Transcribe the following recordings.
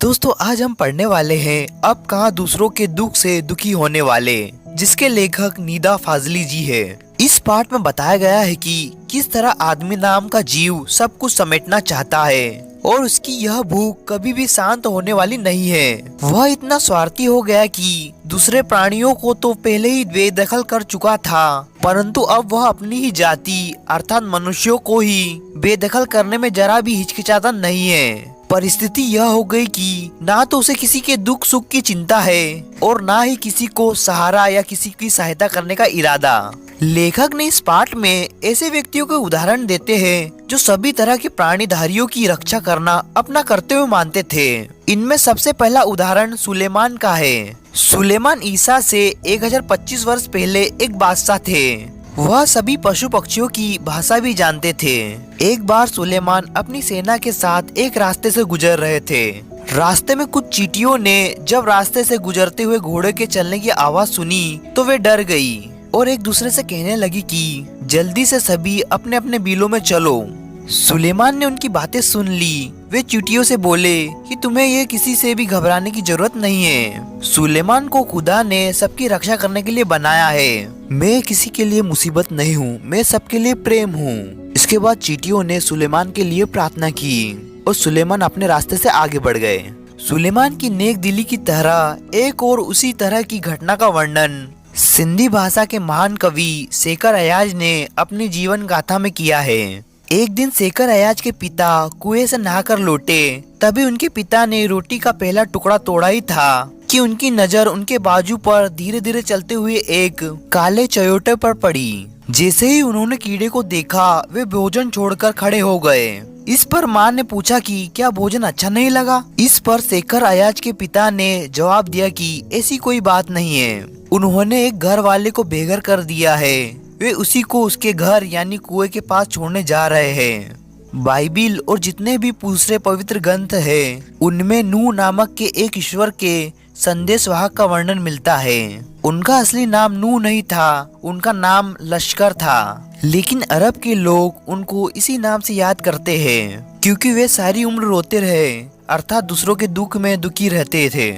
दोस्तों आज हम पढ़ने वाले हैं अब कहाँ दूसरों के दुख से दुखी होने वाले, जिसके लेखक निदा फाजली जी है। इस पाठ में बताया गया है कि किस तरह आदमी नाम का जीव सब कुछ समेटना चाहता है और उसकी यह भूख कभी भी शांत होने वाली नहीं है। वह इतना स्वार्थी हो गया कि दूसरे प्राणियों को तो पहले ही बेदखल कर चुका था, परंतु अब वह अपनी ही जाति अर्थात मनुष्यों को ही बेदखल करने में जरा भी हिचकिचाता नहीं है। परिस्थिति यह हो गई कि ना तो उसे किसी के दुख सुख की चिंता है और ना ही किसी को सहारा या किसी की सहायता करने का इरादा। लेखक ने इस पाठ में ऐसे व्यक्तियों के उदाहरण देते हैं जो सभी तरह के प्राणीधारियों की रक्षा करना अपना कर्तव्य मानते थे। इनमें सबसे पहला उदाहरण सुलेमान का है। सुलेमान ईसा से 1025 वर्ष पहले एक बादशाह थे। वह सभी पशु पक्षियों की भाषा भी जानते थे। एक बार सुलेमान अपनी सेना के साथ एक रास्ते से गुजर रहे थे। रास्ते में कुछ चींटियों ने जब रास्ते से गुजरते हुए घोड़े के चलने की आवाज सुनी तो वे डर गई और एक दूसरे से कहने लगी कि जल्दी से सभी अपने अपने बिलों में चलो। सुलेमान ने उनकी बातें सुन ली। वे चींटियों से बोले कि तुम्हें ये किसी से भी घबराने की जरूरत नहीं है। सुलेमान को खुदा ने सबकी रक्षा करने के लिए बनाया है। मैं किसी के लिए मुसीबत नहीं हूँ, मैं सबके लिए प्रेम हूँ। इसके बाद चींटियों ने सुलेमान के लिए प्रार्थना की और सुलेमान अपने रास्ते से आगे बढ़ गए। सुलेमान की नेक दिली की तरह एक और उसी तरह की घटना का वर्णन सिंधी भाषा के महान कवि शेखर अयाज ने अपनी जीवन गाथा में किया है। एक दिन शेखर अयाज के पिता कुएं से नहाकर लौटे, तभी उनके पिता ने रोटी का पहला टुकड़ा तोड़ा ही था कि उनकी नजर उनके बाजू पर धीरे धीरे चलते हुए एक काले चयोटे पर पड़ी। जैसे ही उन्होंने कीड़े को देखा वे भोजन छोड़कर खड़े हो गए। इस पर माँ ने पूछा कि क्या भोजन अच्छा नहीं लगा। इस पर शेखर अयाज के पिता ने जवाब दिया कि ऐसी कोई बात नहीं है, उन्होंने एक घर वाले को बेघर कर दिया है, वे उसी को उसके घर यानी कुएं के पास छोड़ने जा रहे हैं। बाइबिल और जितने भी दूसरे पवित्र ग्रंथ हैं, उनमें नूह नामक के एक ईश्वर के संदेशवाहक का वर्णन मिलता है। उनका असली नाम नूह नहीं था, उनका नाम लश्कर था, लेकिन अरब के लोग उनको इसी नाम से याद करते हैं क्योंकि वे सारी उम्र रोते रहे अर्थात दूसरों के दुख में दुखी रहते थे।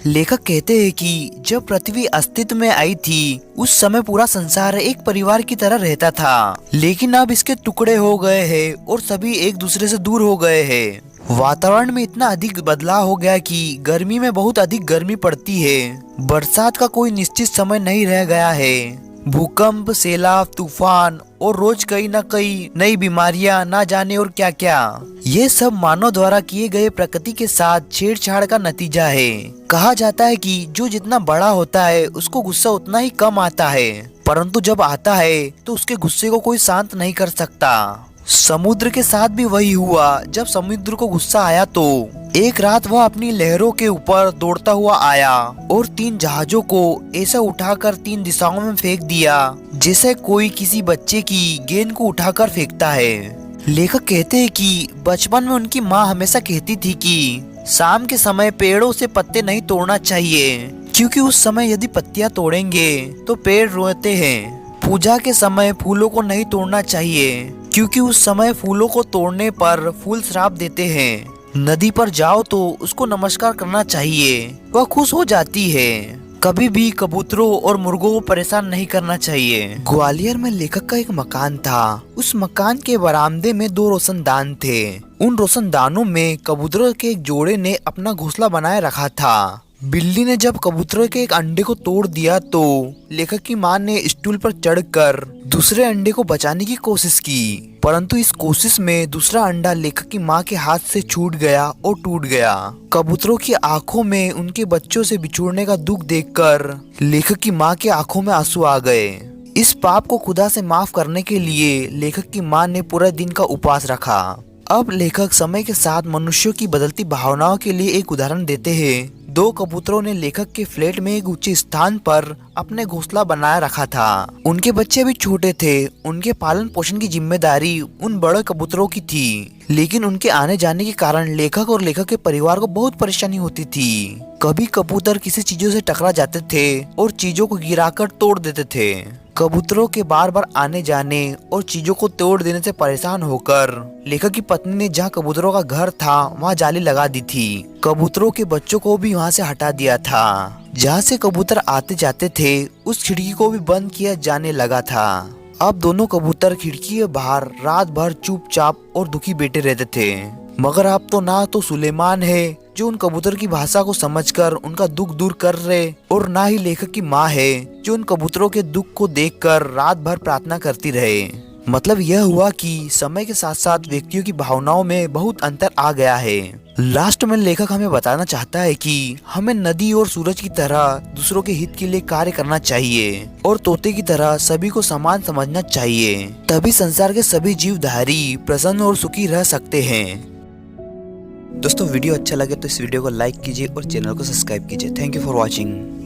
लेखक कहते हैं कि जब पृथ्वी अस्तित्व में आई थी उस समय पूरा संसार एक परिवार की तरह रहता था, लेकिन अब इसके टुकड़े हो गए हैं और सभी एक दूसरे से दूर हो गए हैं। वातावरण में इतना अधिक बदलाव हो गया कि गर्मी में बहुत अधिक गर्मी पड़ती है, बरसात का कोई निश्चित समय नहीं रह गया है। भूकंप, सैलाब, तूफान और रोज कई न कई नई बीमारियां ना जाने और क्या क्या, ये सब मानव द्वारा किए गए प्रकृति के साथ छेड़छाड़ का नतीजा है। कहा जाता है कि जो जितना बड़ा होता है उसको गुस्सा उतना ही कम आता है, परंतु जब आता है तो उसके गुस्से को कोई शांत नहीं कर सकता। समुद्र के साथ भी वही हुआ। जब समुद्र को गुस्सा आया तो एक रात वह अपनी लहरों के ऊपर दौड़ता हुआ आया और 3 जहाजों को ऐसा उठाकर 3 दिशाओं में फेंक दिया जैसे कोई किसी बच्चे की गेंद को उठाकर फेंकता है। लेखक कहते हैं कि बचपन में उनकी माँ हमेशा कहती थी कि शाम के समय पेड़ों से पत्ते नहीं तोड़ना चाहिए क्योंकि उस समय यदि पत्तियां तोड़ेंगे तो पेड़ रोते हैं। पूजा के समय फूलों को नहीं तोड़ना चाहिए क्योंकि उस समय फूलों को तोड़ने पर फूल श्राप देते हैं। नदी पर जाओ तो उसको नमस्कार करना चाहिए, वह खुश हो जाती है। कभी भी कबूतरों और मुर्गों को परेशान नहीं करना चाहिए। ग्वालियर में लेखक का एक मकान था। उस मकान के बरामदे में 2 रोशनदान थे। उन रोशनदानों में कबूतरों के एक जोड़े ने अपना घोंसला बनाए रखा था। बिल्ली ने जब कबूतरों के एक अंडे को तोड़ दिया तो लेखक की मां ने स्टूल पर चढ़कर दूसरे अंडे को बचाने की कोशिश की, परंतु इस कोशिश में दूसरा अंडा लेखक की मां के हाथ से छूट गया और टूट गया। कबूतरों की आंखों में उनके बच्चों से बिछुड़ने का दुख देखकर लेखक की मां के आंखों में आंसू आ गए। इस पाप को खुदा से माफ करने के लिए लेखक की मां ने पूरा दिन का उपवास रखा। अब लेखक समय के साथ मनुष्यों की बदलती भावनाओं के लिए एक उदाहरण देते हैं। 2 कबूतरों ने लेखक के फ्लैट में एक ऊंचे स्थान पर अपने घोंसला बनाए रखा था। उनके बच्चे भी छोटे थे, उनके पालन पोषण की जिम्मेदारी उन बड़े कबूतरों की थी। लेकिन उनके आने जाने के कारण लेखक और लेखक के परिवार को बहुत परेशानी होती थी। कभी कबूतर किसी चीजों से टकरा जाते थे और चीजों को गिराकर तोड़ देते थे। कबूतरों के बार बार आने जाने और चीजों को तोड़ देने से परेशान होकर लेखक की पत्नी ने जहाँ कबूतरों का घर था वहाँ जाली लगा दी थी। कबूतरों के बच्चों को भी वहाँ से हटा दिया था। जहाँ से कबूतर आते जाते थे उस खिड़की को भी बंद किया जाने लगा था। अब दोनों कबूतर खिड़की के बाहर रात भर चुपचाप और दुखी बैठे रहते थे। मगर अब तो ना तो सुलेमान है जो उन कबूतर की भाषा को समझकर उनका दुख दूर कर रहे, और ना ही लेखक की माँ है जो उन कबूतरों के दुख को देखकर रात भर प्रार्थना करती रहे। मतलब यह हुआ कि समय के साथ साथ व्यक्तियों की भावनाओं में बहुत अंतर आ गया है। लास्ट में लेखक हमें बताना चाहता है कि हमें नदी और सूरज की तरह दूसरों के हित के लिए कार्य करना चाहिए और तोते की तरह सभी को समान समझना चाहिए। तभी संसार के सभी जीवधारी प्रसन्न और सुखी रह सकते हैं। दोस्तों वीडियो अच्छा लगे तो इस वीडियो को लाइक कीजिए और चैनल को सब्सक्राइब कीजिए। Thank you for watching.